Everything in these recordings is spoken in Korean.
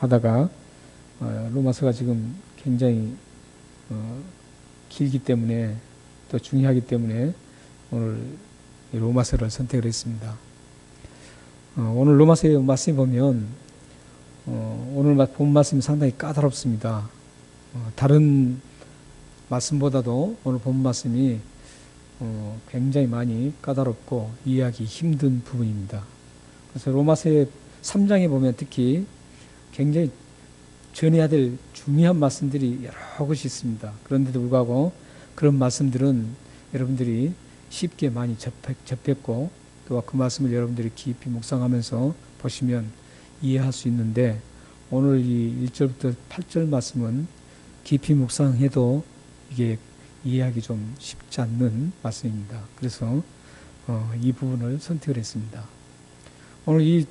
하다가 로마서가 지금 굉장히 길기 때문에 또 중요하기 때문에 오늘 이 로마서를 선택을 했습니다. 오늘 로마서의 말씀을 보면 오늘 본 말씀이 상당히 까다롭습니다. 다른 말씀보다도 오늘 본 말씀이 굉장히 많이 까다롭고 이해하기 힘든 부분입니다. 그래서 로마서의 3장에 보면 특히 굉장히 전해야 될 중요한 말씀들이 여러 것이 있습니다. 그런데도 불구하고 그런 말씀들은 여러분들이 쉽게 많이 접했고 또 그 말씀을 여러분들이 깊이 묵상하면서 보시면 이해할 수 있는데 오늘 이 1절부터 8절 말씀은 깊이 묵상해도 이게 이해하기 좀 쉽지 않는 말씀입니다. 그래서 이 부분을 선택을 했습니다. 오늘 이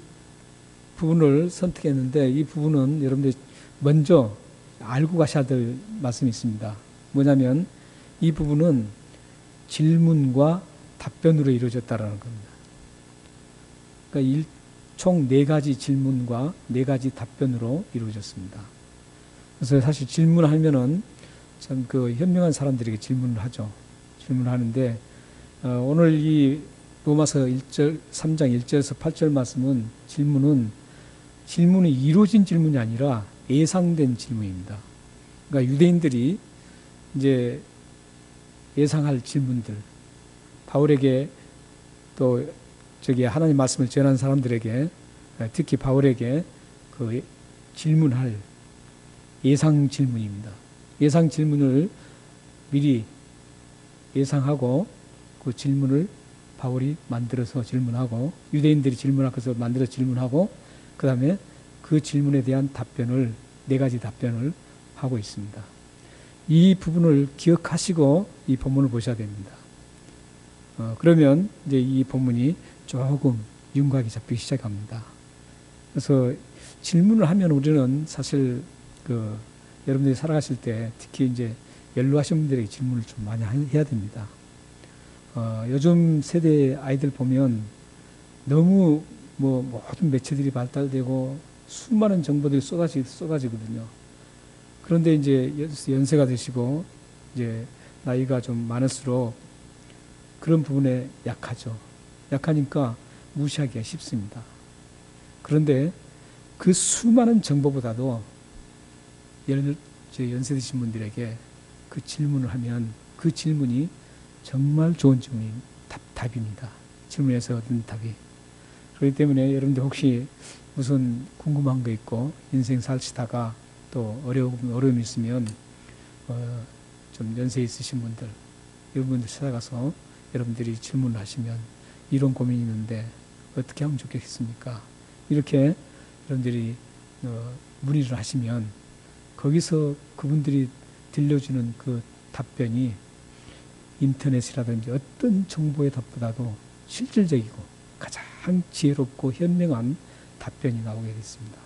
부분을 선택했는데 이 부분은 여러분들이 먼저 알고 가셔야 될 말씀이 있습니다. 뭐냐면 이 부분은 질문과 답변으로 이루어졌다는 겁니다. 그러니까 총 4가지 질문과 4가지 답변으로 이루어졌습니다. 그래서 사실 질문하면은 참 그 현명한 사람들에게 질문을 하죠. 질문을 하는데 오늘 이 로마서 3장 1절에서 8절 말씀은 질문이 이루어진 질문이 아니라 예상된 질문입니다. 그러니까 유대인들이 이제 예상할 질문들, 바울에게 또 하나님 말씀을 전하는 사람들에게 특히 바울에게 그 질문할 예상 질문입니다. 예상 질문을 미리 예상하고 그 질문을 바울이 만들어서 질문하고 유대인들이 질문할 것을 만들어서 질문하고 그 다음에 그 질문에 대한 답변을 4가지 답변을 하고 있습니다. 이 부분을 기억하시고 이 본문을 보셔야 됩니다. 그러면 이제 이 본문이 조금 윤곽이 잡히기 시작합니다. 그래서 질문을 하면 우리는 사실 여러분들이 살아가실 때 특히 이제 연로하신 분들에게 질문을 좀 많이 해야 됩니다. 요즘 세대 아이들 보면 너무 모든 매체들이 발달되고 수많은 정보들이 쏟아지거든요. 그런데 이제 연세가 되시고 이제 나이가 좀 많을수록 그런 부분에 약하죠. 약하니까 무시하기가 쉽습니다. 그런데 그 수많은 정보보다도 연세 드신 분들에게 그 질문을 하면 그 질문이 정말 좋은 질문이 답입니다. 질문에서 얻은 답이. 그렇기 때문에 여러분들 혹시 무슨 궁금한 거 있고 인생 살시다가 또 어려움이 있으면 좀 연세 있으신 분들 이런 분들 찾아가서 여러분들이 질문을 하시면 이런 고민이 있는데 어떻게 하면 좋겠습니까? 이렇게 여러분들이 문의를 하시면 거기서 그분들이 들려주는 그 답변이 인터넷이라든지 어떤 정보의 답보다도 실질적이고 가장 지혜롭고 현명한 답변이 나오게 됐습니다.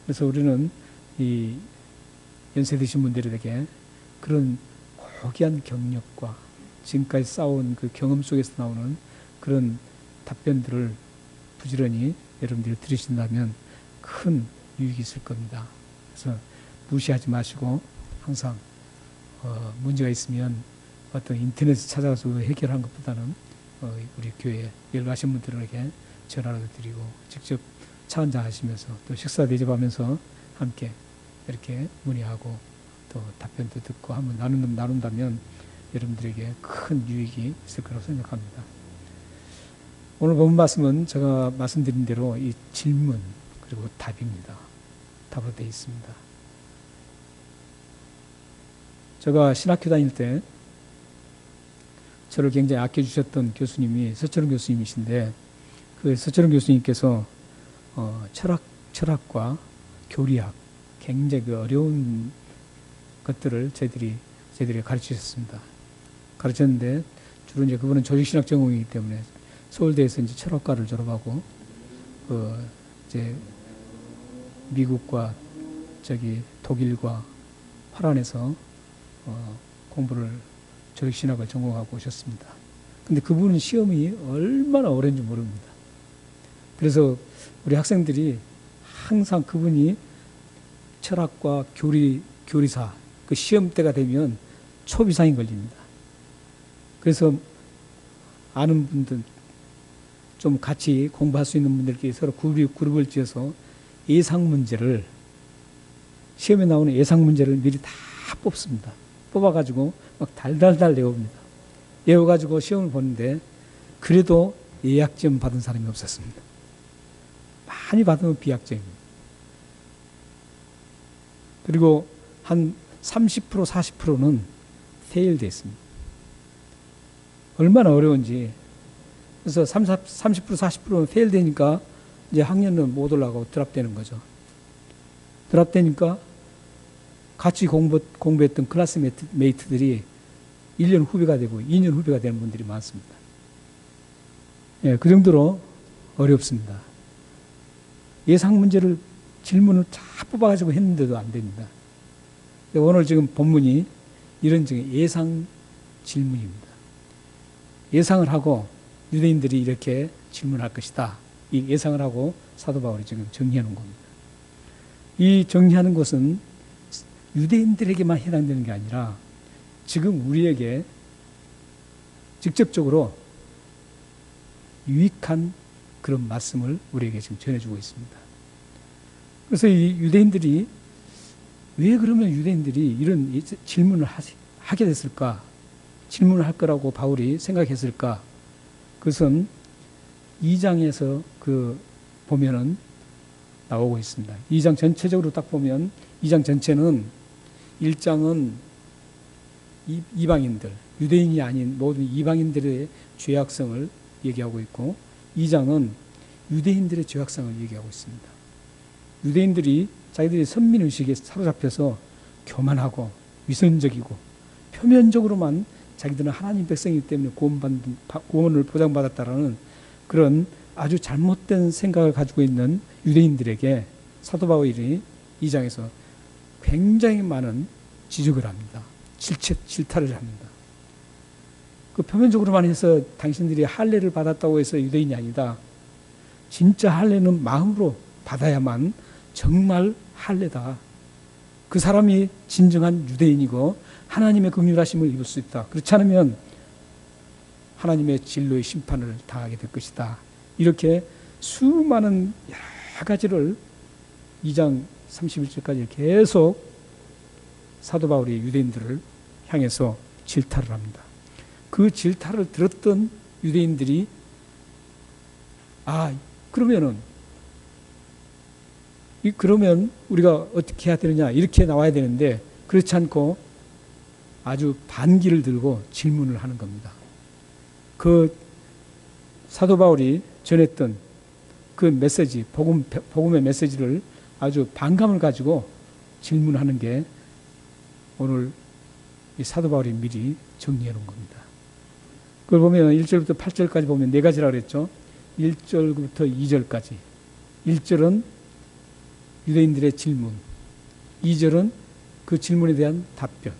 그래서 우리는 이 연세 드신 분들에게 그런 고귀한 경력과 지금까지 쌓아온 그 경험 속에서 나오는 그런 답변들을 부지런히 여러분들이 들으신다면 큰 유익이 있을 겁니다. 그래서 무시하지 마시고 항상 문제가 있으면 어떤 인터넷을 찾아가서 해결한 것보다는 우리 교회 연로하신 분들에게 전화라도 드리고 직접 차 한잔 하시면서 또 식사 대접하면서 함께 이렇게 문의하고 또 답변도 듣고 한번 나눈다면 여러분들에게 큰 유익이 있을 거라고 생각합니다. 오늘 본 말씀은 제가 말씀드린 대로 이 질문 그리고 답입니다. 답으로 되어 있습니다. 제가 신학교 다닐 때 저를 굉장히 아껴주셨던 교수님이 서철원 교수님이신데 그 서철원 교수님께서 철학과 교리학 굉장히 어려운 것들을 저희들이 가르치셨습니다. 가르쳤는데 주로 이제 그분은 조직신학 전공이기 때문에 서울대에서 이제 철학과를 졸업하고 이제 미국과 독일과 화란에서 공부를 조직신학을 전공하고 오셨습니다. 근데 그분은 시험이 얼마나 어려운지 모릅니다. 그래서 우리 학생들이 항상 그분이 철학과 교리사 그 시험 때가 되면 초비상이 걸립니다. 그래서 아는 분들 좀 같이 공부할 수 있는 분들끼리 서로 그룹을 지어서 예상 문제를 시험에 나오는 예상 문제를 미리 다 뽑습니다. 뽑아가지고 막 달달달 외웁니다. 외워가지고 시험을 보는데 그래도 예약점 받은 사람이 없었습니다. 많이 받으면 비약점입니다. 그리고 한 30% 40%는 페일돼 있습니다. 얼마나 어려운지. 그래서 30% 40%는 페일되니까 이제 학년은 못 올라가고 드랍되는 거죠. 드랍되니까 같이 공부했던 클래스메이트들이 1년 후배가 되고 2년 후배가 되는 분들이 많습니다. 예, 그 정도로 어렵습니다. 예상 문제를 질문을 다 뽑아가지고 했는데도 안 됩니다. 오늘 지금 본문이 이런 예상 질문입니다. 예상을 하고 유대인들이 이렇게 질문할 것이다. 이 예상을 하고 사도 바울이 지금 정리하는 겁니다. 이 정리하는 것은 유대인들에게만 해당되는 게 아니라 지금 우리에게 직접적으로 유익한 그런 말씀을 우리에게 지금 전해주고 있습니다. 그래서 이 유대인들이 왜 그러면 유대인들이 이런 질문을 하게 됐을까? 질문을 할 거라고 바울이 생각했을까? 그것은 2장에서 보면은 나오고 있습니다. 2장 전체적으로 딱 보면 2장 전체는 1장은 이방인들, 유대인이 아닌 모든 이방인들의 죄악성을 얘기하고 있고 2장은 유대인들의 죄악성을 얘기하고 있습니다. 유대인들이 자기들이 선민의식에 사로잡혀서 교만하고 위선적이고 표면적으로만 자기들은 하나님 백성이기 때문에 구원을 보장받았다라는 그런 아주 잘못된 생각을 가지고 있는 유대인들에게 사도 바울이 2장에서 굉장히 많은 지적을 합니다. 질타를 합니다. 그 표면적으로만 해서 당신들이 할례를 받았다고 해서 유대인이 아니다. 진짜 할례는 마음으로 받아야만 정말 할례다. 그 사람이 진정한 유대인이고 하나님의 긍휼하심을 입을 수 있다. 그렇지 않으면 하나님의 진로의 심판을 당하게 될 것이다. 이렇게 수많은 여러 가지를 2장 31절까지 계속 사도 바울이 유대인들을 향해서 질타를 합니다. 그 질타를 들었던 유대인들이 그러면 우리가 어떻게 해야 되느냐 이렇게 나와야 되는데 그렇지 않고 아주 반기를 들고 질문을 하는 겁니다. 그 사도 바울이 전했던 그 메시지, 복음의 메시지를 아주 반감을 가지고 질문하는 게 오늘 이 사도 바울이 미리 정리해 놓은 겁니다. 그걸 보면 1절부터 8절까지 보면 네 가지라고 그랬죠. 1절부터 2절까지. 1절은 유대인들의 질문, 2절은 그 질문에 대한 답변,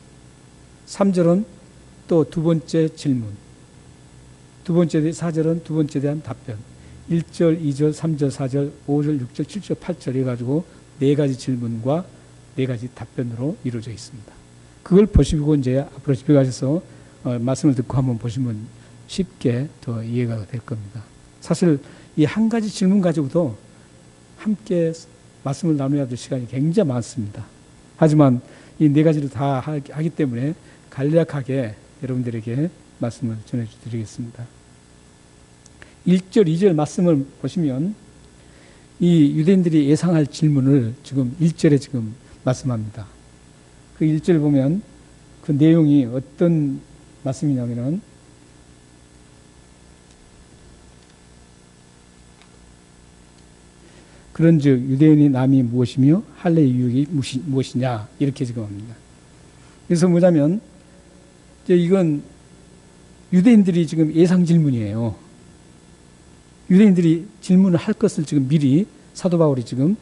3절은 또 두 번째 질문, 4절은 두 번째에 대한 답변, 1절, 2절, 3절, 4절, 5절, 6절, 7절, 8절 해가지고 네 가지 질문과 네 가지 답변으로 이루어져 있습니다. 그걸 보시고 이제 앞으로 집에 가셔서 말씀을 듣고 한번 보시면 쉽게 더 이해가 될 겁니다. 사실 이 한 가지 질문 가지고도 함께 말씀을 나눠야 될 시간이 굉장히 많습니다. 하지만 이 네 가지를 다 하기 때문에 간략하게 여러분들에게 말씀을 전해드리겠습니다. 1절, 2절 말씀을 보시면 이 유대인들이 예상할 질문을 지금 1절에 지금 말씀합니다. 그 1절 보면 그 내용이 어떤 말씀이냐면은 그런즉 유대인의 남이 무엇이며 할례의 유익이 무엇이냐 이렇게 지금 합니다. 그래서 뭐냐면 이제 이건 유대인들이 지금 예상 질문이에요. 유대인들이 질문을 할 것을 지금 미리 사도 바울이 지금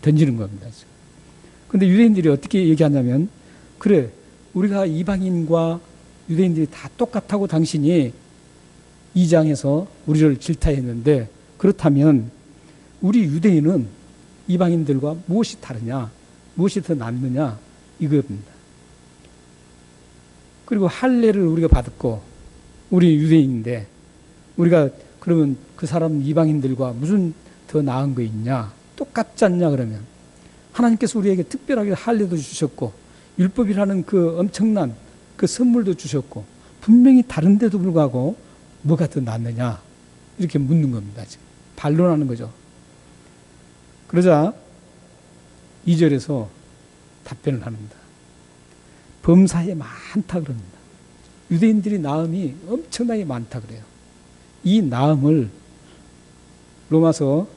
던지는 겁니다. 그런데 유대인들이 어떻게 얘기하냐면 그래 우리가 이방인과 유대인들이 다 똑같다고 당신이 2장에서 우리를 질타했는데 그렇다면 우리 유대인은 이방인들과 무엇이 다르냐? 무엇이 더 낫느냐 이겁니다. 그리고 할례를 우리가 받았고 우리 유대인인데 우리가 그러면 그 사람 이방인들과 무슨 더 나은 거 있냐? 똑같지 않냐 그러면 하나님께서 우리에게 특별하게 할례도 주셨고 율법이라는 그 엄청난 그 선물도 주셨고 분명히 다른데도 불구하고 뭐가 더 낫느냐 이렇게 묻는 겁니다. 지금 반론하는 거죠. 그러자 2절에서 답변을 합니다. 범사에 많다 그럽니다. 유대인들이 나음이 엄청나게 많다 그래요. 이 나음을 로마서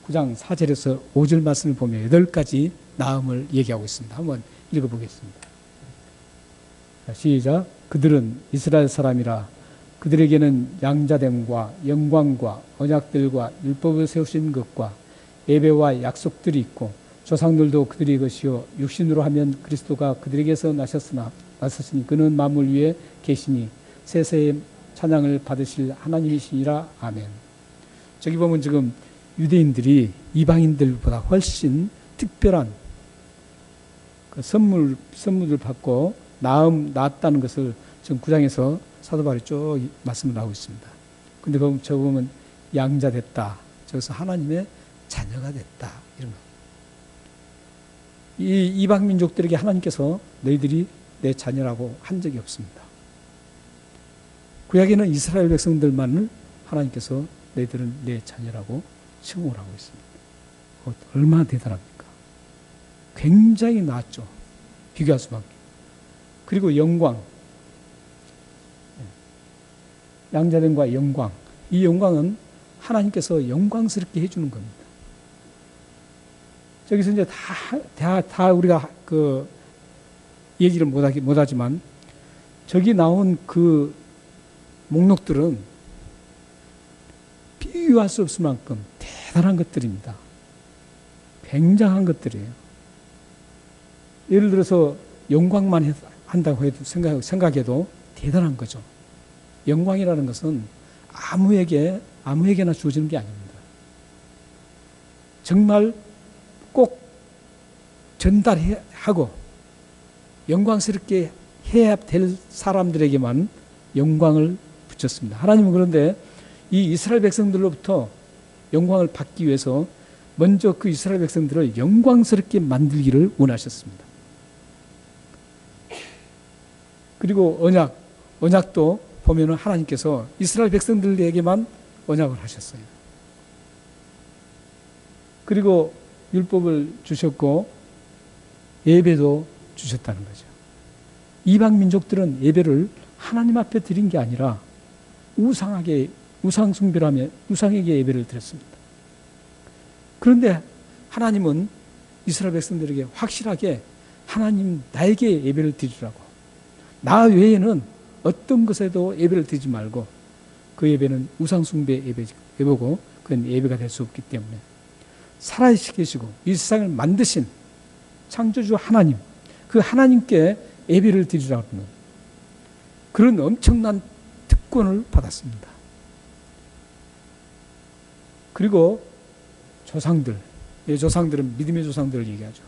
9장 4절에서 5절 말씀을 보면 8가지 나음을 얘기하고 있습니다. 한번 읽어보겠습니다. 시작. 그들은 이스라엘 사람이라 그들에게는 양자됨과 영광과 언약들과 율법을 세우신 것과 예배와 약속들이 있고 조상들도 그들의 것이요 육신으로 하면 그리스도가 그들에게서 나셨으니 그는 만물 위에 계시니 세세의 찬양을 받으실 하나님이시니라. 아멘. 저기 보면 지금 유대인들이 이방인들보다 훨씬 특별한 그 선물을 받고 나았다는 것을 지금 9장에서 사도 바울이 쭉 말씀을 하고 있습니다. 근데 저 보면 양자 됐다. 저기서 하나님의 자녀가 됐다. 이런 거. 이 이방 민족들에게 하나님께서 너희들이 내 자녀라고 한 적이 없습니다. 구약에는 이스라엘 백성들만을 하나님께서 너희들은 내 자녀라고 칭호를 하고 있습니다. 얼마나 대단합니까? 굉장히 낮죠. 비교할 수밖에. 그리고 영광, 양자됨과 영광, 이 영광은 하나님께서 영광스럽게 해주는 겁니다. 저기서 이제 다 우리가 그 얘기를 못하지만 저기 나온 그 목록들은 비교할 수 없을 만큼 대단한 것들입니다. 굉장한 것들이에요. 예를 들어서 영광만 한다고 해도 생각해도 대단한 거죠. 영광이라는 것은 아무에게나 주어지는 게 아닙니다. 정말 꼭 전달하고 영광스럽게 해야 될 사람들에게만 영광을 붙였습니다. 하나님은 그런데 이 이스라엘 백성들로부터 영광을 받기 위해서 먼저 그 이스라엘 백성들을 영광스럽게 만들기를 원하셨습니다. 그리고 언약도 보면은 하나님께서 이스라엘 백성들에게만 언약을 하셨어요. 그리고 율법을 주셨고 예배도 주셨다는 거죠. 이방 민족들은 예배를 하나님 앞에 드린 게 아니라 우상 숭배라며 우상에게 예배를 드렸습니다. 그런데 하나님은 이스라엘 백성들에게 확실하게 하나님 나에게 예배를 드리라고, 나 외에는 어떤 것에도 예배를 드리지 말고 그 예배는 우상 숭배 예배고 그건 예배가 될 수 없기 때문에 살아계시고 이 세상을 만드신 창조주 하나님, 그 하나님께 예배를 드리라고 하는 그런 엄청난 특권을 받았습니다. 그리고 조상들, 조상들은 믿음의 조상들을 얘기하죠.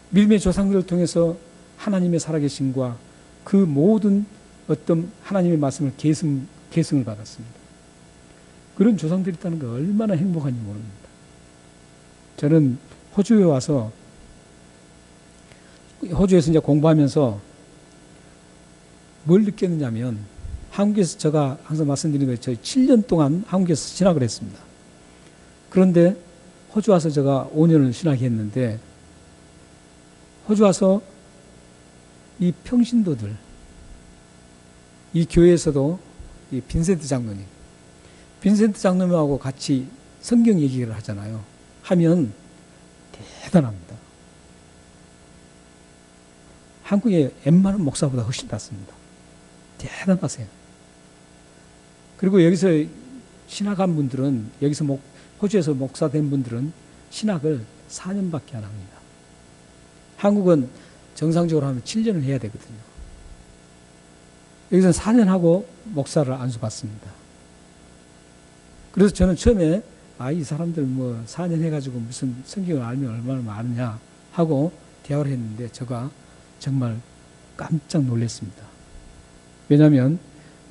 믿음의 조상들을 통해서 하나님의 살아계심과 그 모든 어떤 하나님의 말씀을 계승을 받았습니다. 그런 조상들이 있다는 거 얼마나 행복한지 모릅니다. 저는 호주에 와서 호주에서 이제 공부하면서 뭘 느꼈느냐면, 한국에서 제가 항상 말씀드리는 거예요. 저희 7년 동안 한국에서 신학을 했습니다. 그런데 호주 와서 제가 5년을 신학했는데, 호주 와서 이 평신도들, 이 교회에서도 이 빈센트 장로님하고 같이 성경 얘기를 하잖아요. 하면 대단합니다. 한국의 웬만한 목사보다 훨씬 낫습니다. 대단하세요. 그리고 여기서 신학한 분들은, 여기서 호주에서 목사 된 분들은 신학을 4년밖에 안 합니다. 한국은 정상적으로 하면 7년을 해야 되거든요. 여기서는 4년 하고 목사를 안수받습니다. 그래서 저는 처음에 이 사람들 뭐 4년 해가지고 무슨 성경을 알면 얼마나 많으냐 하고 대화를 했는데 제가 정말 깜짝 놀랐습니다. 왜냐하면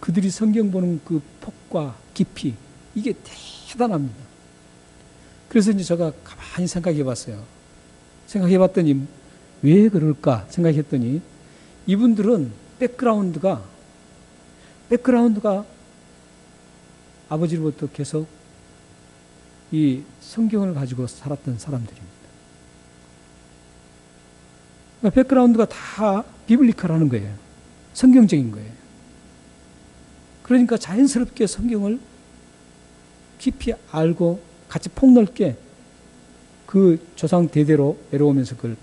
그들이 성경 보는 그 폭과 깊이, 이게 대단합니다. 그래서 이제 제가 가만히 생각해 봤어요. 생각해 봤더니 왜 그럴까 생각했더니 이분들은 백그라운드가 아버지로부터 계속 이 성경을 가지고 살았던 사람들입니다. 그러니까 백그라운드가 다 비블리컬하는 거예요. 성경적인 거예요. 그러니까 자연스럽게 성경을 깊이 알고 같이 폭넓게 그 조상 대대로 내려오면서 그걸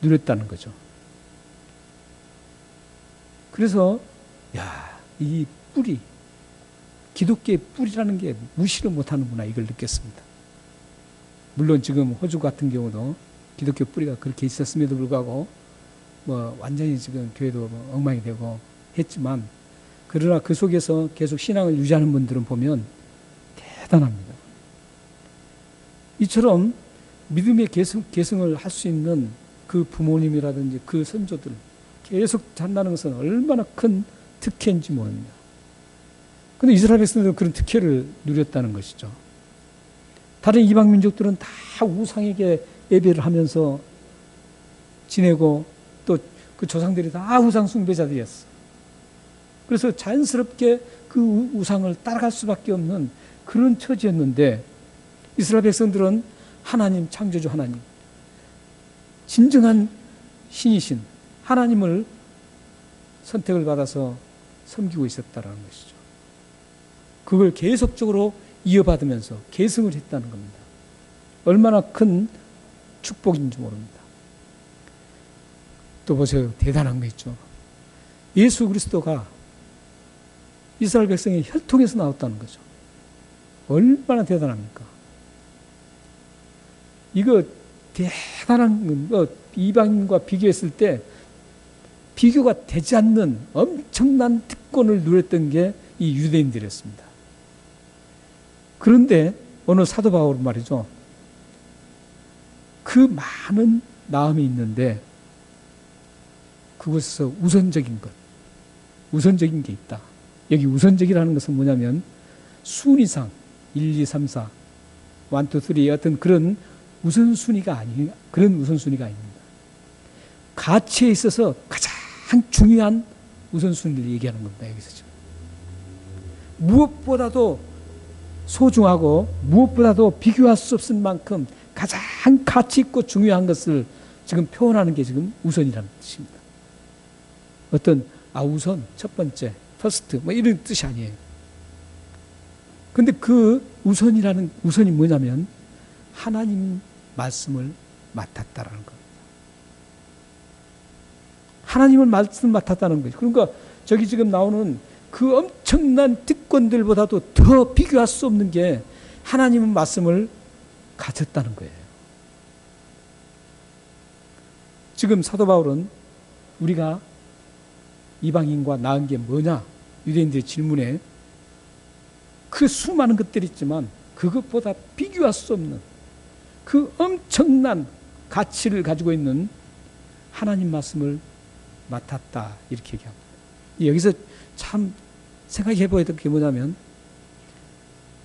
누렸다는 거죠. 그래서 이 뿌리, 기독교의 뿌리라는 게 무시를 못하는구나, 이걸 느꼈습니다. 물론 지금 호주 같은 경우도 기독교 뿌리가 그렇게 있었음에도 불구하고 뭐 완전히 지금 교회도 뭐 엉망이 되고 했지만, 그러나 그 속에서 계속 신앙을 유지하는 분들은 보면 대단합니다. 이처럼 믿음의 계승을 할 수 있는 그 부모님이라든지 그 선조들 계속 산다는 것은 얼마나 큰 특혜인지 모릅니다. 그런데 이스라엘 백성들은 그런 특혜를 누렸다는 것이죠. 다른 이방 민족들은 다 우상에게 예배를 하면서 지내고 또 그 조상들이 다 우상 숭배자들이었어. 그래서 자연스럽게 그 우상을 따라갈 수밖에 없는 그런 처지였는데, 이스라엘 백성들은 하나님, 창조주 하나님, 진정한 신이신 하나님을 선택을 받아서 섬기고 있었다는 것이죠. 그걸 계속적으로 이어받으면서 계승을 했다는 겁니다. 얼마나 큰 축복인지 모릅니다. 또 보세요. 대단한 거 있죠. 예수 그리스도가 이스라엘 백성의 혈통에서 나왔다는 거죠. 얼마나 대단합니까? 이거 대단한 거, 이방인과 비교했을 때 비교가 되지 않는 엄청난 특권을 누렸던 게 이 유대인들이었습니다. 그런데 어느 사도 바울은 말이죠. 그 많은 마음이 있는데 그것에서 우선적인 게 있다. 여기 우선적이라는 것은 뭐냐면 순위상 1, 2, 3, 4, 1, 2, 3 어떤 그런 우선순위가 아닙니다. 가치에 있어서 가장 중요한 우선순위를 얘기하는 겁니다. 여기서 지금. 무엇보다도 소중하고 무엇보다도 비교할 수 없을 만큼 가장 가치 있고 중요한 것을 지금 표현하는 게 지금 우선이라는 뜻입니다. 어떤 우선, 첫 번째, 퍼스트 뭐 이런 뜻이 아니에요. 근데 그 우선이 뭐냐면 하나님 말씀을 맡았다라는 겁니다. 하나님을 말씀을 맡았다는 거죠. 그러니까 저기 지금 나오는 그 엄청난 특권들보다도 더 비교할 수 없는 게 하나님의 말씀을 가졌다는 거예요. 지금 사도 바울은 우리가 이방인과 나은 게 뭐냐? 유대인들의 질문에 그 수많은 것들이 있지만 그것보다 비교할 수 없는 그 엄청난 가치를 가지고 있는 하나님 말씀을 맡았다, 이렇게 얘기합니다. 여기서 참 생각해 봐야 될 게 뭐냐면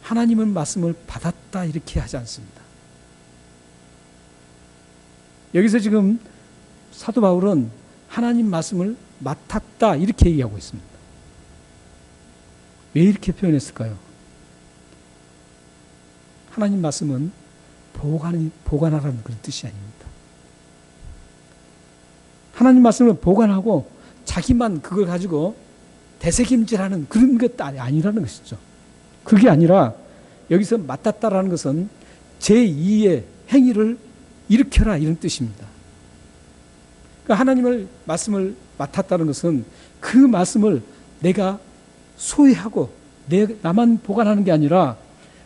하나님의 말씀을 받았다 이렇게 하지 않습니다. 여기서 지금 사도 바울은 하나님 말씀을 맡았다 이렇게 얘기하고 있습니다. 왜 이렇게 표현했을까요? 하나님 말씀은 보관하라는 그런 뜻이 아닙니다. 하나님 말씀을 보관하고 자기만 그걸 가지고 되새김질하는 그런 것 아니라는 것이죠. 그게 아니라 여기서 맡았다라는 것은 제2의 행위를 일으켜라 이런 뜻입니다. 그러니까 하나님의 말씀을 맡았다는 것은 그 말씀을 내가 소유하고 나만 보관하는 게 아니라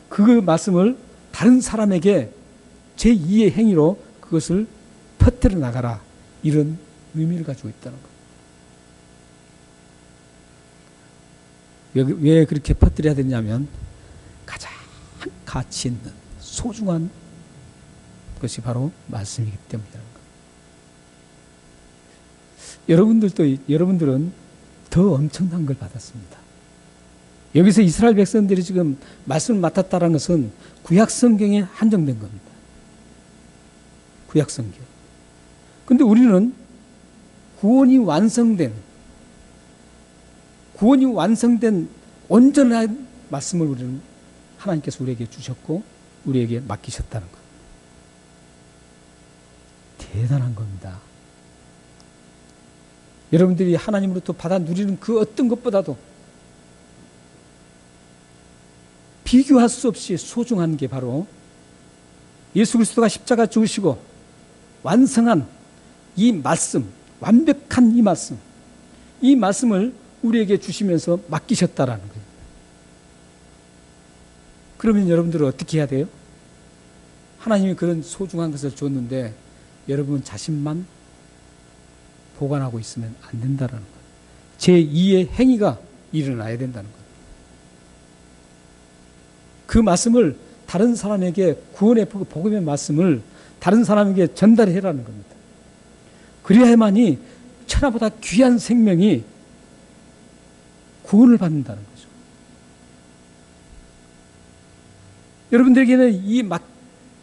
그 말씀을 다른 사람에게 제2의 행위로 그것을 퍼뜨려 나가라, 이런 의미를 가지고 있다는 것. 왜 그렇게 퍼뜨려야 되냐면 가장 가치 있는 소중한 것이 바로 말씀이기 때문이라는 것. 여러분들은 더 엄청난 걸 받았습니다. 여기서 이스라엘 백성들이 지금 말씀을 맡았다는 것은 구약 성경에 한정된 겁니다. 구약 성경. 근데 우리는 구원이 완성된 온전한 말씀을 우리는 하나님께서 우리에게 주셨고 우리에게 맡기셨다는 것. 대단한 겁니다. 여러분들이 하나님으로부터 받아 누리는 그 어떤 것보다도 비교할 수 없이 소중한 게 바로 예수 그리스도가 십자가 죽으시고 완성한 이 말씀, 완벽한 이 말씀을 우리에게 주시면서 맡기셨다라는 거예요. 그러면 여러분들은 어떻게 해야 돼요? 하나님이 그런 소중한 것을 줬는데 여러분 자신만 보관하고 있으면 안 된다는 거예요. 제2의 행위가 일어나야 된다는 거예요. 그 말씀을 다른 사람에게 구원의 복음의 말씀을 다른 사람에게 전달해라는 겁니다. 그래야만이 천하보다 귀한 생명이 구원을 받는다는 거죠. 여러분들에게는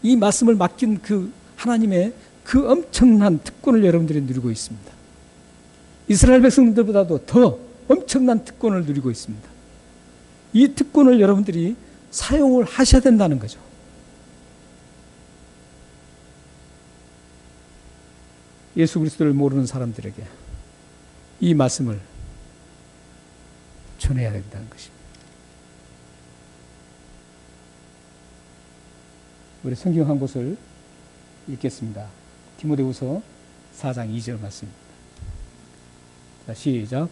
이 말씀을 맡긴 그 하나님의 그 엄청난 특권을 여러분들이 누리고 있습니다. 이스라엘 백성들보다도 더 엄청난 특권을 누리고 있습니다. 이 특권을 여러분들이 사용을 하셔야 된다는 거죠. 예수 그리스도를 모르는 사람들에게 이 말씀을 전해야 된다는 것입니다. 우리 성경 한 곳을 읽겠습니다. 디모데후서 4장 2절 말씀입니다. 자, 시작.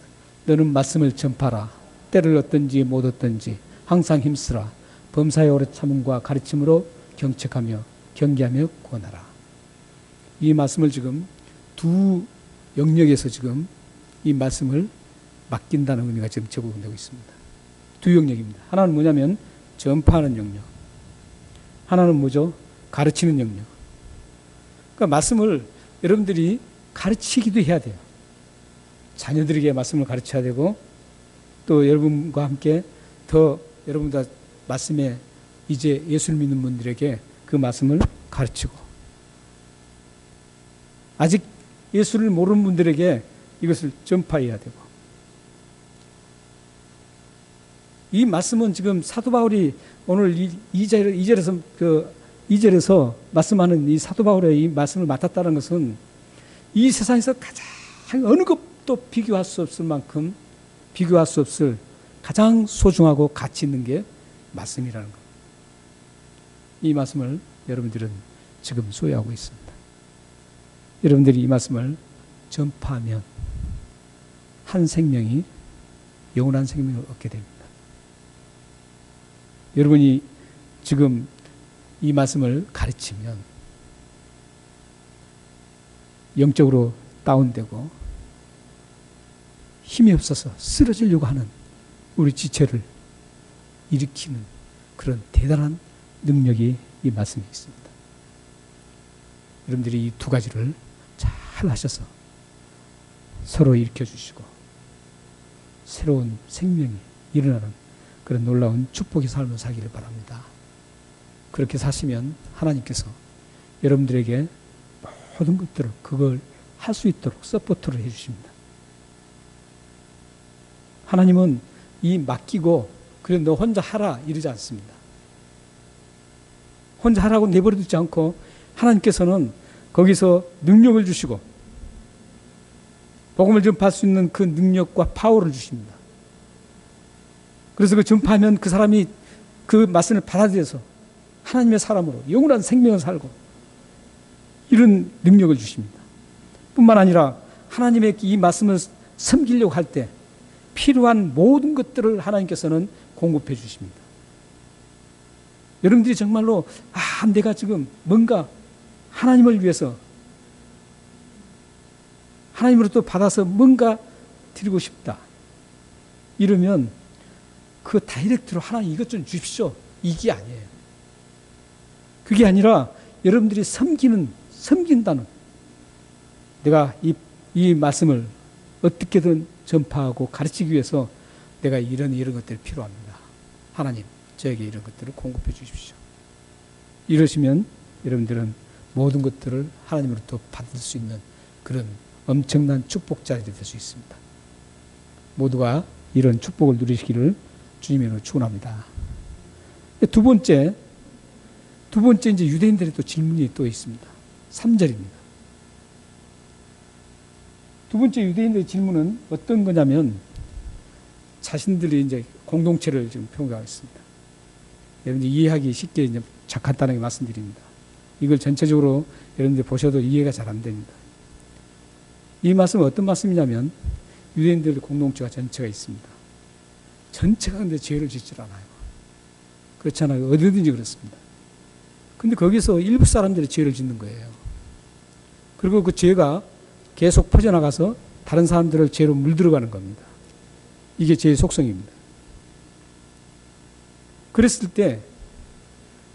너는 말씀을 전파라. 때를 얻든지 못 얻든지 항상 힘쓰라. 범사에 오래 참음과 가르침으로 경책하며 경계하며 권하라. 이 말씀을 지금 두 영역에서 지금 이 말씀을 맡긴다는 의미가 지금 적용되고 있습니다. 두 영역입니다. 하나는 뭐냐면 전파하는 영역. 하나는 뭐죠? 가르치는 영역. 그러니까 말씀을 여러분들이 가르치기도 해야 돼요. 자녀들에게 말씀을 가르쳐야 되고 또 여러분과 함께 더 여러분들 말씀에 이제 예수를 믿는 분들에게 그 말씀을 가르치고 아직 예수를 모르는 분들에게 이것을 전파해야 되고 이 말씀은 지금 사도 바울이 오늘 2절에서 말씀하는 이 사도 바울의 이 말씀을 맡았다는 것은 이 세상에서 가장 어느 것도 비교할 수 없을 만큼 비교할 수 없을 가장 소중하고 가치 있는 게 말씀이라는 것. 이 말씀을 여러분들은 지금 소유하고 있습니다. 여러분들이 이 말씀을 전파하면 한 생명이 영원한 생명을 얻게 됩니다. 여러분이 지금 이 말씀을 가르치면 영적으로 다운되고 힘이 없어서 쓰러지려고 하는 우리 지체를 일으키는 그런 대단한 능력이 이 말씀에 있습니다. 여러분들이 이 두 가지를 잘 하셔서 서로 일으켜주시고 새로운 생명이 일어나는 그런 놀라운 축복의 삶을 살기를 바랍니다. 그렇게 사시면 하나님께서 여러분들에게 모든 것들을 그걸 할 수 있도록 서포트를 해주십니다. 하나님은 이 맡기고 그래 너 혼자 하라 이러지 않습니다. 혼자 하라고 내버려 두지 않고 하나님께서는 거기서 능력을 주시고 복음을 전파할 수 있는 그 능력과 파워를 주십니다. 그래서 그 전파하면 그 사람이 그 말씀을 받아들여서 하나님의 사람으로 영원한 생명을 살고 이런 능력을 주십니다. 뿐만 아니라 하나님의 이 말씀을 섬기려고 할 때 필요한 모든 것들을 하나님께서는 공급해 주십니다. 여러분들이 정말로 내가 지금 뭔가 하나님을 위해서 하나님으로부터 받아서 뭔가 드리고 싶다 이러면 그 다이렉트로 하나님 이것 좀 주십시오 이게 아니에요. 그게 아니라 여러분들이 섬긴다는, 내가 이 말씀을 어떻게든 전파하고 가르치기 위해서 내가 이런 것들이 필요합니다. 하나님, 저에게 이런 것들을 공급해 주십시오. 이러시면 여러분들은 모든 것들을 하나님으로부터 받을 수 있는 그런 엄청난 축복자들이 될 수 있습니다. 모두가 이런 축복을 누리시기를 주님으로 축원합니다. 두 번째 이제 유대인들의 또 질문이 또 있습니다. 3절입니다. 두 번째 유대인들의 질문은 어떤 거냐면, 자신들이 이제 공동체를 지금 표현하고 있습니다. 여러분들 이해하기 쉽게 이제 간단하게 말씀드립니다. 이걸 전체적으로 여러분들 보셔도 이해가 잘 안 됩니다. 이 말씀은 어떤 말씀이냐면, 유대인들 공동체가 전체가 있습니다. 전체가 근데 죄를 짓질 않아요. 그렇잖아요. 어디든지 그렇습니다. 근데 거기서 일부 사람들이 죄를 짓는 거예요. 그리고 그 죄가 계속 퍼져나가서 다른 사람들을 죄로 물들어가는 겁니다. 이게 죄의 속성입니다. 그랬을 때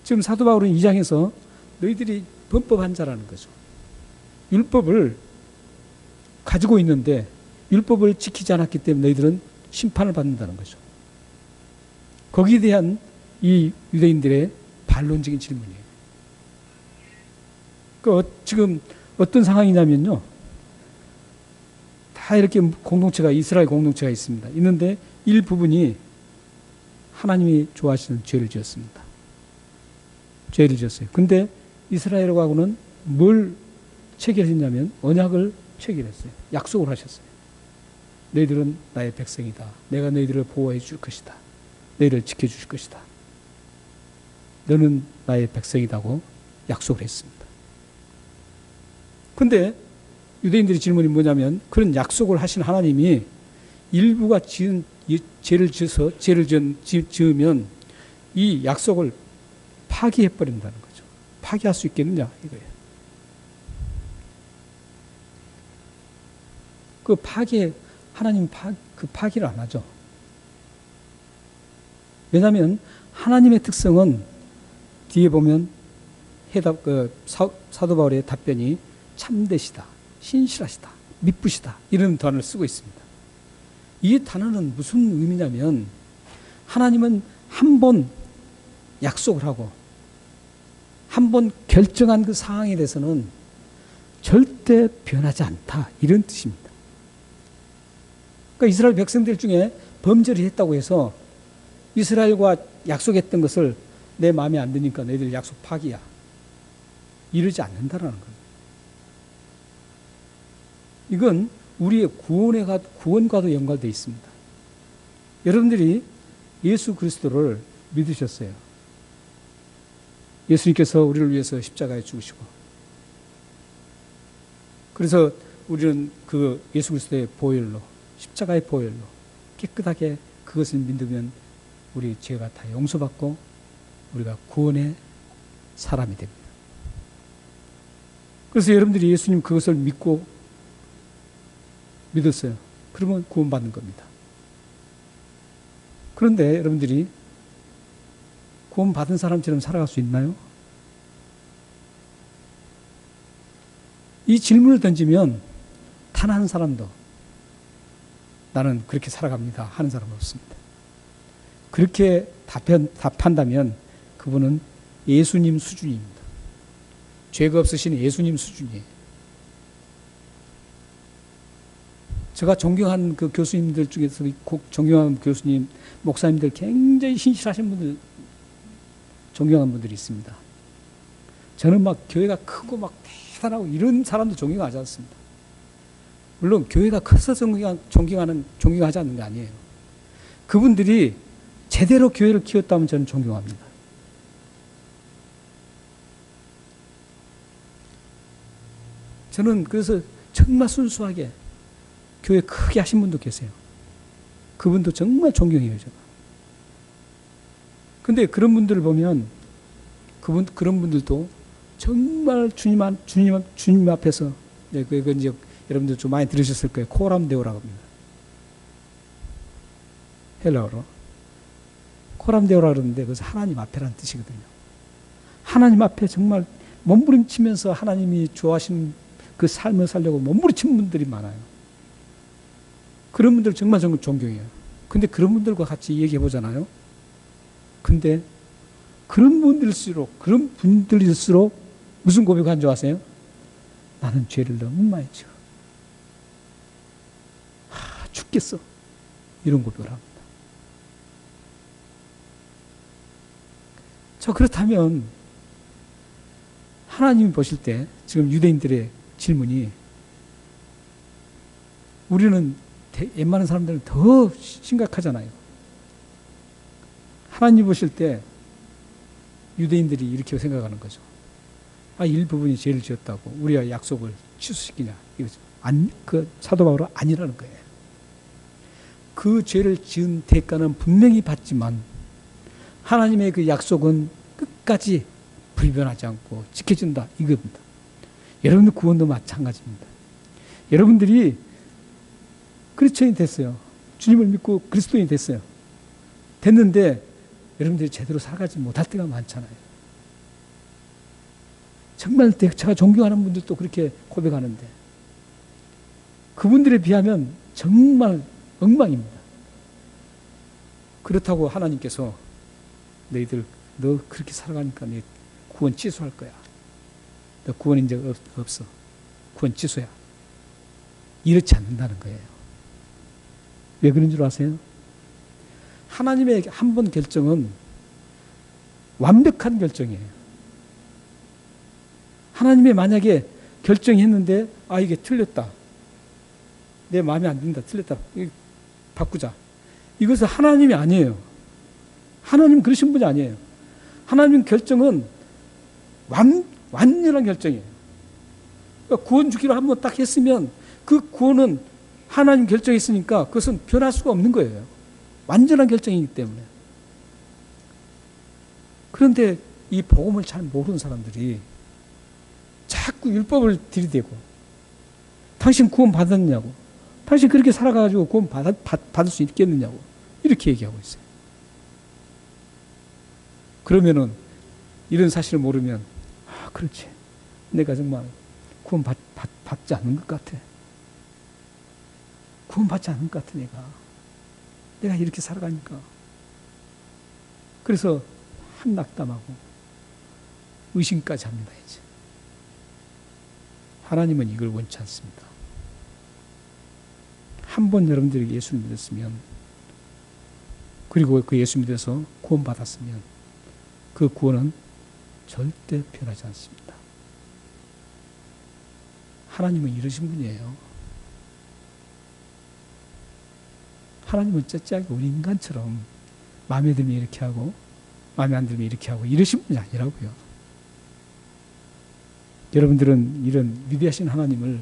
지금 사도 바울은 2장에서 너희들이 범법한 자라는 거죠. 율법을 가지고 있는데 율법을 지키지 않았기 때문에 너희들은 심판을 받는다는 거죠. 거기에 대한 이 유대인들의 반론적인 질문이에요. 지금 어떤 상황이냐면요, 다 이렇게 이스라엘 공동체가 있습니다. 있는데 일부분이 하나님이 좋아하시는 죄를 지었습니다. 죄를 지었어요. 근데 이스라엘하고는 뭘 체결했냐면 언약을 체결했어요. 약속을 하셨어요. 너희들은 나의 백성이다. 내가 너희들을 보호해 줄 것이다. 너희를 지켜줄 것이다. 너는 나의 백성이다고 약속을 했습니다. 근데 유대인들의 질문이 뭐냐면, 그런 약속을 하신 하나님이 일부가 죄를 지으면 이 약속을 파기해버린다는 거죠. 파기할 수 있겠느냐 이거예요. 하나님 그 파기를 안 하죠. 왜냐하면 하나님의 특성은 뒤에 보면 사도 바울의 답변이 참되시다, 신실하시다, 미쁘시다 이런 단어를 쓰고 있습니다. 이 단어는 무슨 의미냐면, 하나님은 한 번 약속을 하고 한 번 결정한 그 상황에 대해서는 절대 변하지 않다 이런 뜻입니다. 그러니까 이스라엘 백성들 중에 범죄를 했다고 해서 이스라엘과 약속했던 것을 내 마음에 안 드니까 너희들 약속 파기야 이러지 않는다라는 겁니다. 이건 우리의 구원과도 연관되어 있습니다. 여러분들이 예수 그리스도를 믿으셨어요. 예수님께서 우리를 위해서 십자가에 죽으시고, 그래서 우리는 그 예수 그리스도의 보혈로, 십자가의 보혈로 깨끗하게 그것을 믿으면 우리 죄가 다 용서받고 우리가 구원의 사람이 됩니다. 그래서 여러분들이 예수님 그것을 믿었어요. 그러면 구원받는 겁니다. 그런데 여러분들이 구원받은 사람처럼 살아갈 수 있나요? 이 질문을 던지면 단 한 사람도 나는 그렇게 살아갑니다 하는 사람은 없습니다. 그렇게 답한다면 그분은 예수님 수준입니다. 죄가 없으신 예수님 수준이에요. 제가 존경하는 그 교수님들 중에서 존경하는 교수님, 목사님들 굉장히 신실하신 분들, 존경하는 분들이 있습니다. 저는 막 교회가 크고 막 대단하고 이런 사람도 존경하지 않습니다. 물론 교회가 커서 존경하지 않는 게 아니에요. 그분들이 제대로 교회를 키웠다면 저는 존경합니다. 저는 그래서 정말 순수하게 교회 크게 하신 분도 계세요. 그분도 정말 존경해요, 제가. 근데 그런 분들을 보면 그런 분들도 정말 주님 앞에서, 그건 이제 여러분들 좀 많이 들으셨을 거예요. 코람 데오라고 합니다. 헬라어로. 코람 데오라 그러는데 그것은 하나님 앞에라는 뜻이거든요. 하나님 앞에 정말 몸부림치면서 하나님이 좋아하시는 그 삶을 살려고 몸부림치는 분들이 많아요. 그런 분들 정말 존경해요. 근데 그런 분들과 같이 얘기해 보잖아요. 근데 그런 분들일수록 무슨 고백한 줄 아세요? 나는 죄를 너무 많이 지어. 죽겠어. 이런 고백을 합니다. 자, 그렇다면 하나님이 보실 때 지금 유대인들의 질문이 우리는 웬만한 사람들은 더 심각하잖아요. 하나님 보실 때 유대인들이 이렇게 생각하는 거죠. 일부분이 죄를 지었다고 우리가 약속을 취소시키냐 이거죠. 그 사도 바울은 아니라는 거예요. 그 죄를 지은 대가는 분명히 받지만 하나님의 그 약속은 끝까지 불변하지 않고 지켜진다 이겁니다. 여러분들 구원도 마찬가지입니다. 여러분들이 그리스도인이 됐어요. 주님을 믿고 그리스도인이 됐어요. 됐는데 여러분들이 제대로 살아가지 못할 때가 많잖아요. 정말 제가 존경하는 분들도 그렇게 고백하는데 그분들에 비하면 정말 엉망입니다. 그렇다고 하나님께서 너 그렇게 살아가니까 네 구원 취소할 거야. 너 구원 이제 없어. 구원 취소야. 이렇지 않는다는 거예요. 왜 그런 줄 아세요? 하나님의 한 번 결정은 완벽한 결정이에요. 하나님이 만약에 결정했는데 이게 틀렸다. 내 마음에 안 든다. 틀렸다. 바꾸자. 이것은 하나님이 아니에요. 하나님 그러신 분이 아니에요. 하나님 결정은 완전한 결정이에요. 그러니까 구원 주기로 한번 딱 했으면 그 구원은 하나님 결정했으니까 그것은 변할 수가 없는 거예요. 완전한 결정이기 때문에. 그런데 이 복음을 잘 모르는 사람들이 자꾸 율법을 들이대고 당신 구원 받았냐고, 당신 그렇게 살아가지고 구원 받을 수 있겠느냐고 이렇게 얘기하고 있어요. 그러면은 이런 사실을 모르면 그렇지, 내가 정말 구원 받지 않는 것 같아. 구원 받지 않는 것 같아. 내가 이렇게 살아가니까. 그래서 한낙담하고 의심까지 합니다. 이제 하나님은 이걸 원치 않습니다. 한 번 여러분들이 예수를 믿었으면, 그리고 그 예수 믿어서 구원 받았으면 그 구원은 절대 변하지 않습니다. 하나님은 이러신 분이에요. 하나님은 째째하게 우리 인간처럼 마음에 들면 이렇게 하고 마음에 안 들면 이렇게 하고 이러신 분이 아니라고요. 여러분들은 이런 위대하신 하나님을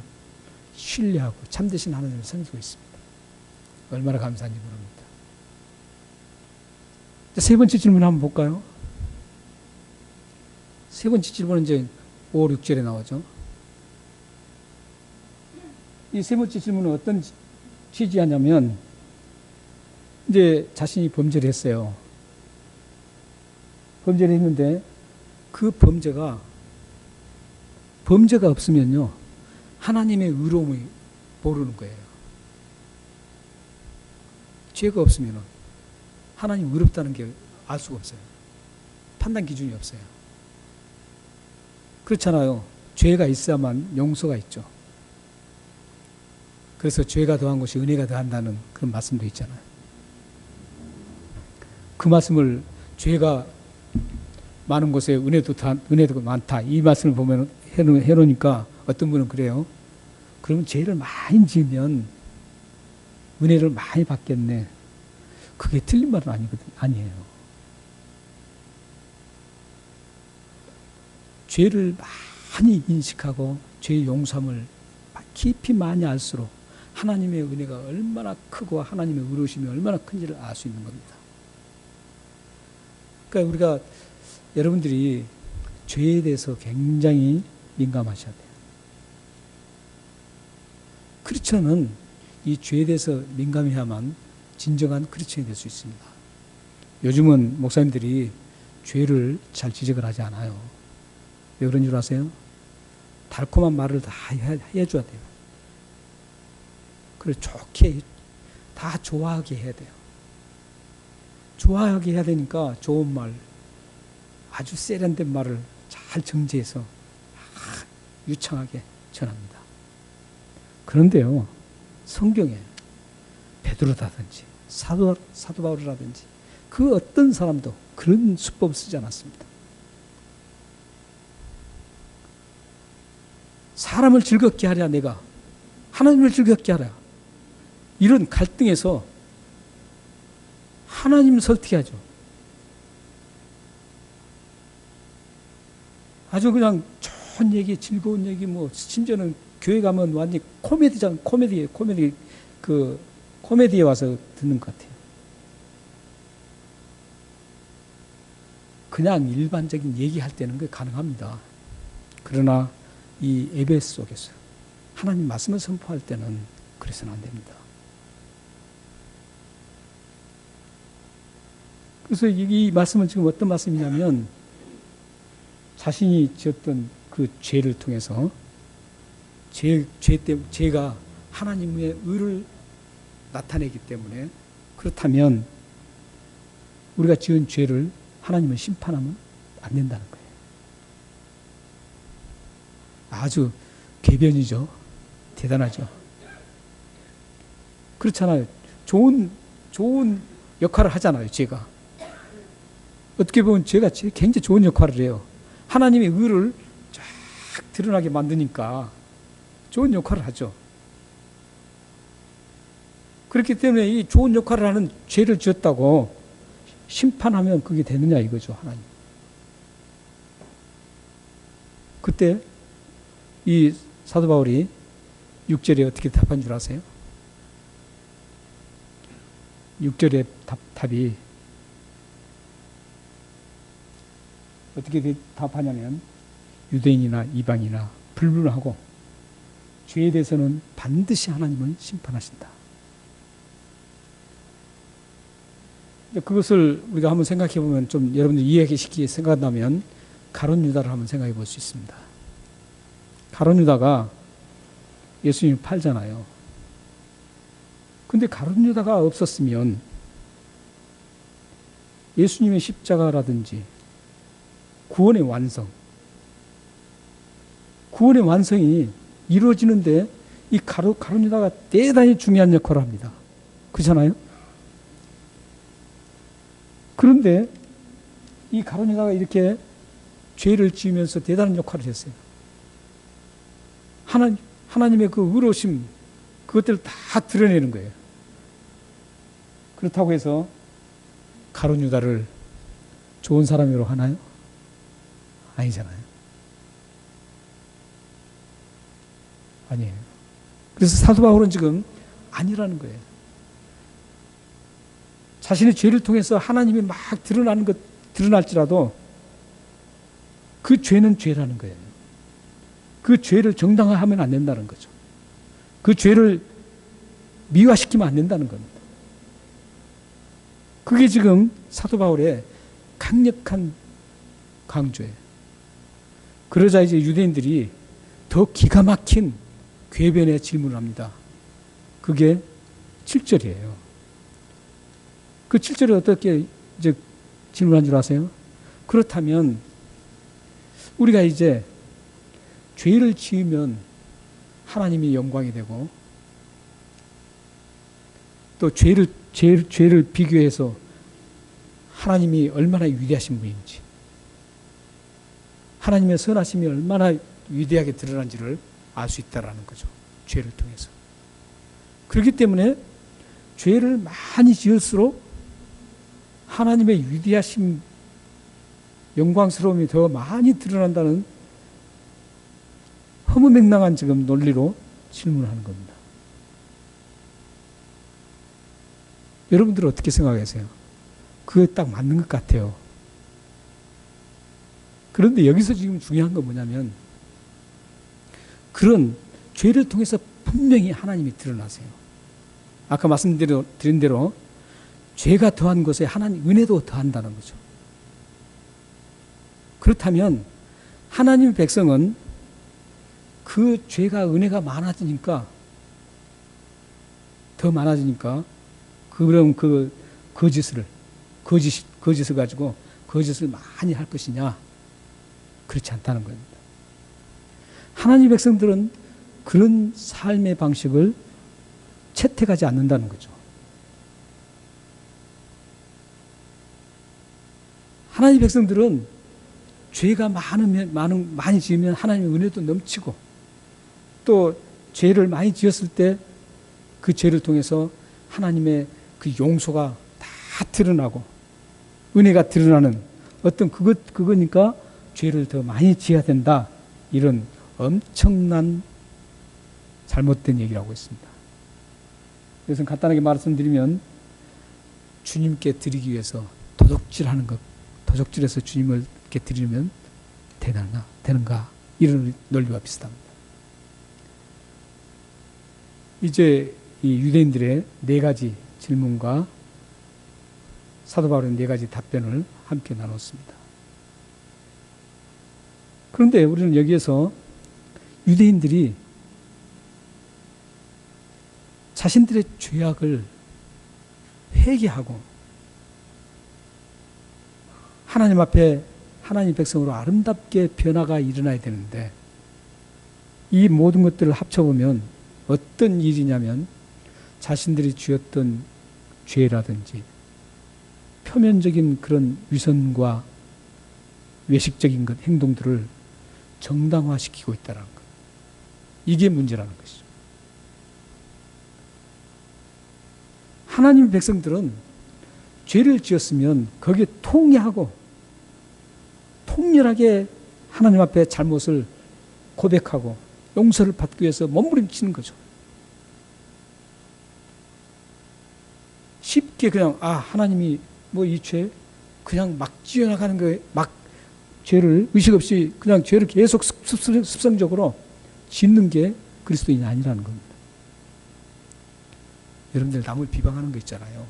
신뢰하고 참되신 하나님을 섬기고 있습니다. 얼마나 감사한지 모릅니다. 세 번째 질문 한번 볼까요? 세 번째 질문은 이제 5, 6절에 나오죠. 이 세 번째 질문은 어떤 취지하냐면, 이제 자신이 범죄를 했어요. 범죄를 했는데 그 범죄가 없으면요, 하나님의 의로움을 모르는 거예요. 죄가 없으면 하나님 의롭다는 게 알 수가 없어요. 판단 기준이 없어요. 그렇잖아요. 죄가 있어야만 용서가 있죠. 그래서 죄가 더한 것이 은혜가 더한다는 그런 말씀도 있잖아요. 그 말씀을 죄가 많은 곳에 은혜도 많다, 이 말씀을 보면 해놓으니까 어떤 분은 그래요. 그러면 죄를 많이 지으면 은혜를 많이 받겠네. 그게 틀린 말은 아니에요. 죄를 많이 인식하고 죄의 용서함을 깊이 많이 알수록 하나님의 은혜가 얼마나 크고 하나님의 의로우심이 얼마나 큰지를 알 수 있는 겁니다. 그러니까 우리가, 여러분들이 죄에 대해서 굉장히 민감하셔야 돼요. 크리스천은 이 죄에 대해서 민감해야만 진정한 크리스천이 될 수 있습니다. 요즘은 목사님들이 죄를 잘 지적을 하지 않아요. 왜 그런 줄 아세요? 달콤한 말을 다 해줘야 돼요. 그래 좋게 다 좋아하게 해야 돼요. 좋아하게 해야 되니까 좋은 말, 아주 세련된 말을 잘 정제해서 유창하게 전합니다. 그런데요, 성경에 베드로라든지 사도 바울이라든지 그 어떤 사람도 그런 수법을 쓰지 않았습니다. 사람을 즐겁게 하랴 내가 하나님을 즐겁게 하랴, 이런 갈등에서 하나님 설득하죠. 아주 그냥 좋은 얘기, 즐거운 얘기, 뭐 심지어는 교회 가면 완전히 코미디장, 코미디에 와서 듣는 것 같아요. 그냥 일반적인 얘기할 때는 그게 가능합니다. 그러나 이 예배 속에서 하나님 말씀을 선포할 때는 그래서는 안 됩니다. 그래서 이 말씀은 지금 어떤 말씀이냐면, 자신이 지었던 그 죄를 통해서 죄가 하나님의 의를 나타내기 때문에, 그렇다면 우리가 지은 죄를 하나님은 심판하면 안 된다는 거예요. 아주 궤변이죠. 대단하죠. 그렇잖아요. 좋은 역할을 하잖아요, 죄가. 어떻게 보면 죄가 굉장히 좋은 역할을 해요. 하나님의 의를 쫙 드러나게 만드니까 좋은 역할을 하죠. 그렇기 때문에 이 좋은 역할을 하는 죄를 지었다고 심판하면 그게 되느냐 이거죠, 하나님. 그때 이 사도 바울이 6절에 어떻게 답한 줄 아세요? 6절의 답이 어떻게 답하냐면, 유대인이나 이방이나 불문하고 죄에 대해서는 반드시 하나님은 심판하신다. 그것을 우리가 한번 생각해 보면, 좀 여러분들 이해시키게 생각한다면 가룟 유다를 한번 생각해 볼 수 있습니다. 가룟 유다가 예수님을 팔잖아요. 근데 가룟 유다가 없었으면 예수님의 십자가라든지 구원의 완성이 이루어지는데 이 가룟 유다가 대단히 중요한 역할을 합니다. 그렇잖아요? 그런데 이 가룟 유다가 이렇게 죄를 지으면서 대단한 역할을 했어요. 하나님의 그 의로우심, 그것들을 다 드러내는 거예요. 그렇다고 해서 가룟 유다를 좋은 사람으로 하나요? 아니잖아요. 아니에요. 그래서 사도 바울은 지금 아니라는 거예요. 자신의 죄를 통해서 하나님이 막 드러날지라도 그 죄는 죄라는 거예요. 그 죄를 정당화하면 안 된다는 거죠. 그 죄를 미화시키면 안 된다는 겁니다. 그게 지금 사도 바울의 강력한 강조예요. 그러자 이제 유대인들이 더 기가 막힌 궤변의 질문을 합니다. 그게 7절이에요. 그 7절에 어떻게 이제 질문한 줄 아세요? 그렇다면 우리가 이제 죄를 지으면 하나님이 영광이 되고, 또 죄를 비교해서 하나님이 얼마나 위대하신 분인지, 하나님의 선하심이 얼마나 위대하게 드러난지를 알 수 있다라는 거죠. 죄를 통해서. 그렇기 때문에 죄를 많이 지을수록 하나님의 위대하심, 영광스러움이 더 많이 드러난다는 허무맹랑한 지금 논리로 질문하는 겁니다. 여러분들은 어떻게 생각하세요? 그게 딱 맞는 것 같아요. 그런데 여기서 지금 중요한 건 뭐냐면, 그런 죄를 통해서 분명히 하나님이 드러나세요. 아까 말씀드린 대로 죄가 더한 것에 하나님 은혜도 더한다는 거죠. 그렇다면 하나님의 백성은 그 죄가 은혜가 많아지니까 더 많아지니까 그럼 그 거짓을 가지고 거짓을 많이 할 것이냐? 그렇지 않다는 겁니다. 하나님의 백성들은 그런 삶의 방식을 채택하지 않는다는 거죠. 하나님의 백성들은 죄가 많이 지으면 하나님의 은혜도 넘치고 또 죄를 많이 지었을 때 그 죄를 통해서 하나님의 그 용서가 다 드러나고 은혜가 드러나는 어떤 그거니까 죄를 더 많이 지어야 된다. 이런 엄청난 잘못된 얘기를 하고 있습니다. 그래서 간단하게 말씀드리면 주님께 드리기 위해서 도적질하는 것, 도적질해서 주님을 이렇게 드리면 되는가? 이런 논리와 비슷합니다. 이제 이 유대인들의 네 가지 질문과 사도 바울의 네 가지 답변을 함께 나눴습니다. 그런데 우리는 여기에서 유대인들이 자신들의 죄악을 회개하고 하나님 앞에 하나님 백성으로 아름답게 변화가 일어나야 되는데 이 모든 것들을 합쳐보면 어떤 일이냐면 자신들이 지었던 죄라든지 표면적인 그런 위선과 외식적인 행동들을 정당화시키고 있다는 것. 이게 문제라는 것이죠. 하나님의 백성들은 죄를 지었으면 거기에 통회하고 통렬하게 하나님 앞에 잘못을 고백하고 용서를 받기 위해서 몸부림치는 거죠. 쉽게 그냥 하나님이 뭐 이 죄 그냥 막 지어나가는 거에 막 죄를 의식 없이 그냥 죄를 계속 습성적으로 짓는 게 그리스도인이 아니라는 겁니다. 여러분들 남을 비방하는 거 있잖아요.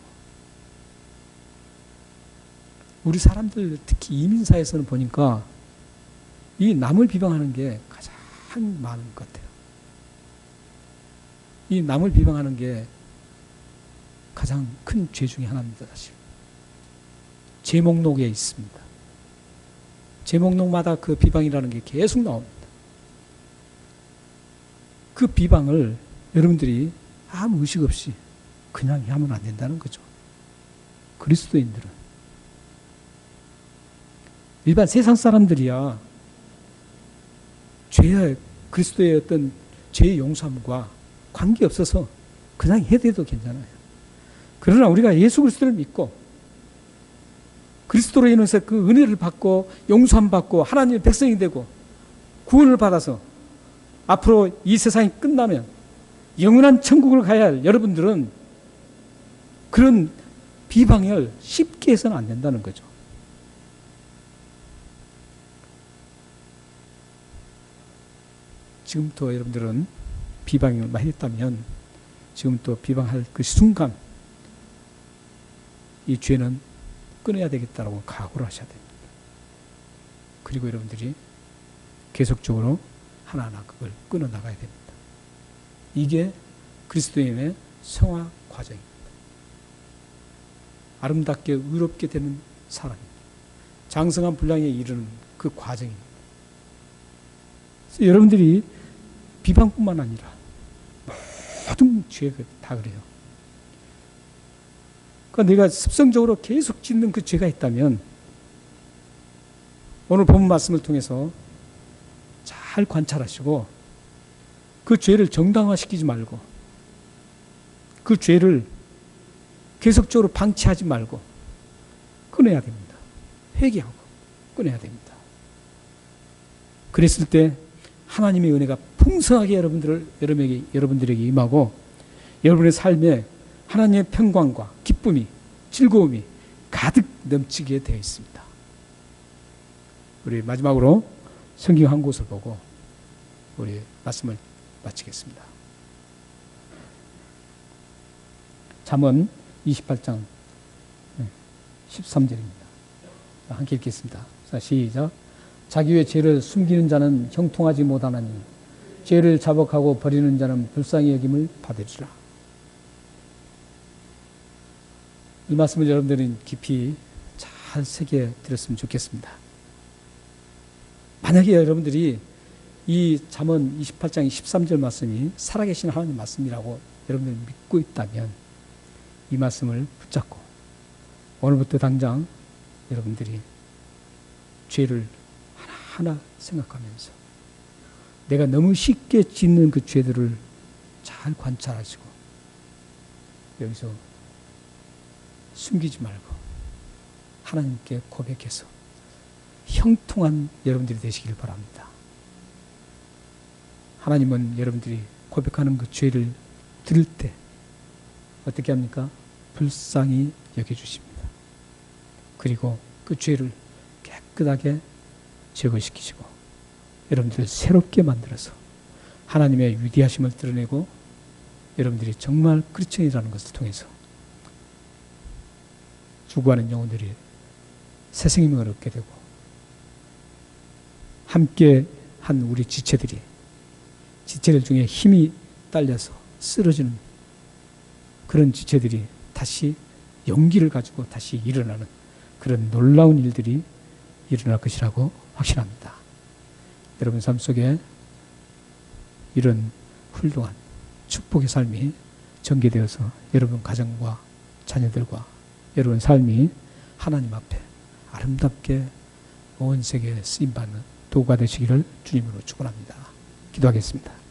우리 사람들 특히 이민사회에서는 보니까 이 남을 비방하는 게 가장 많은 것 같아요. 이 남을 비방하는 게 가장 큰 죄 중에 하나입니다, 사실. 제 목록에 있습니다. 제 목록마다 그 비방이라는 게 계속 나옵니다. 그 비방을 여러분들이 아무 의식 없이 그냥 하면 안 된다는 거죠. 그리스도인들은. 일반 세상 사람들이야 그리스도의 어떤 죄의 용서함과 관계없어서 그냥 해도 괜찮아요. 그러나 우리가 예수 그리스도를 믿고 그리스도로 인해서 그 은혜를 받고 용서함 받고 하나님의 백성이 되고 구원을 받아서 앞으로 이 세상이 끝나면 영원한 천국을 가야 할 여러분들은 그런 비방을 쉽게 해서는 안 된다는 거죠. 지금부터 여러분들은 비방을 많이 했다면 지금부터 비방할 그 순간 이 죄는 끊어야 되겠다라고 각오를 하셔야 됩니다. 그리고 여러분들이 계속적으로 하나하나 그걸 끊어나가야 됩니다. 이게 그리스도인의 성화 과정입니다. 아름답게 의롭게 되는 사람입니다. 장성한 분량에 이르는 그 과정입니다. 여러분들이 비방뿐만 아니라 모든 죄가 다 그래요. 그러니까 내가 습성적으로 계속 짓는 그 죄가 있다면 오늘 본 말씀을 통해서 잘 관찰하시고 그 죄를 정당화시키지 말고 그 죄를 계속적으로 방치하지 말고 끊어야 됩니다. 회개하고 끊어야 됩니다. 그랬을 때 하나님의 은혜가 풍성하게 여러분들에게 임하고 여러분의 삶에 하나님의 평강과 기쁨이 즐거움이 가득 넘치게 되어 있습니다. 우리 마지막으로 성경 한 곳을 보고 우리 말씀을 마치겠습니다. 잠언 28장 13절입니다. 함께 읽겠습니다. 자, 시작. 자기의 죄를 숨기는 자는 형통하지 못하나니 죄를 자복하고 버리는 자는 불쌍히 여김을 받으리라. 이 말씀을 여러분들은 깊이 잘 새겨 들었으면 좋겠습니다. 만약에 여러분들이 이 잠언 28장 13절 말씀이 살아계신 하나님 말씀이라고 여러분들이 믿고 있다면 이 말씀을 붙잡고 오늘부터 당장 여러분들이 죄를 하나하나 생각하면서 내가 너무 쉽게 짓는 그 죄들을 잘 관찰하시고 여기서 숨기지 말고 하나님께 고백해서 형통한 여러분들이 되시길 바랍니다. 하나님은 여러분들이 고백하는 그 죄를 들을 때 어떻게 합니까? 불쌍히 여겨주십니다. 그리고 그 죄를 깨끗하게 제거시키시고 여러분들을 새롭게 만들어서 하나님의 위대하심을 드러내고 여러분들이 정말 그리스도인이라는 것을 통해서 죽어가는 영혼들이 새 생명을 얻게 되고 함께 한 우리 지체들 중에 힘이 딸려서 쓰러지는 그런 지체들이 다시 용기를 가지고 다시 일어나는 그런 놀라운 일들이 일어날 것이라고 확신합니다. 여러분 삶 속에 이런 훌륭한 축복의 삶이 전개되어서 여러분 가정과 자녀들과 여러분 삶이 하나님 앞에 아름답게 온 세계에 쓰임받는 도구가 되시기를 주님으로 축원합니다. 기도하겠습니다.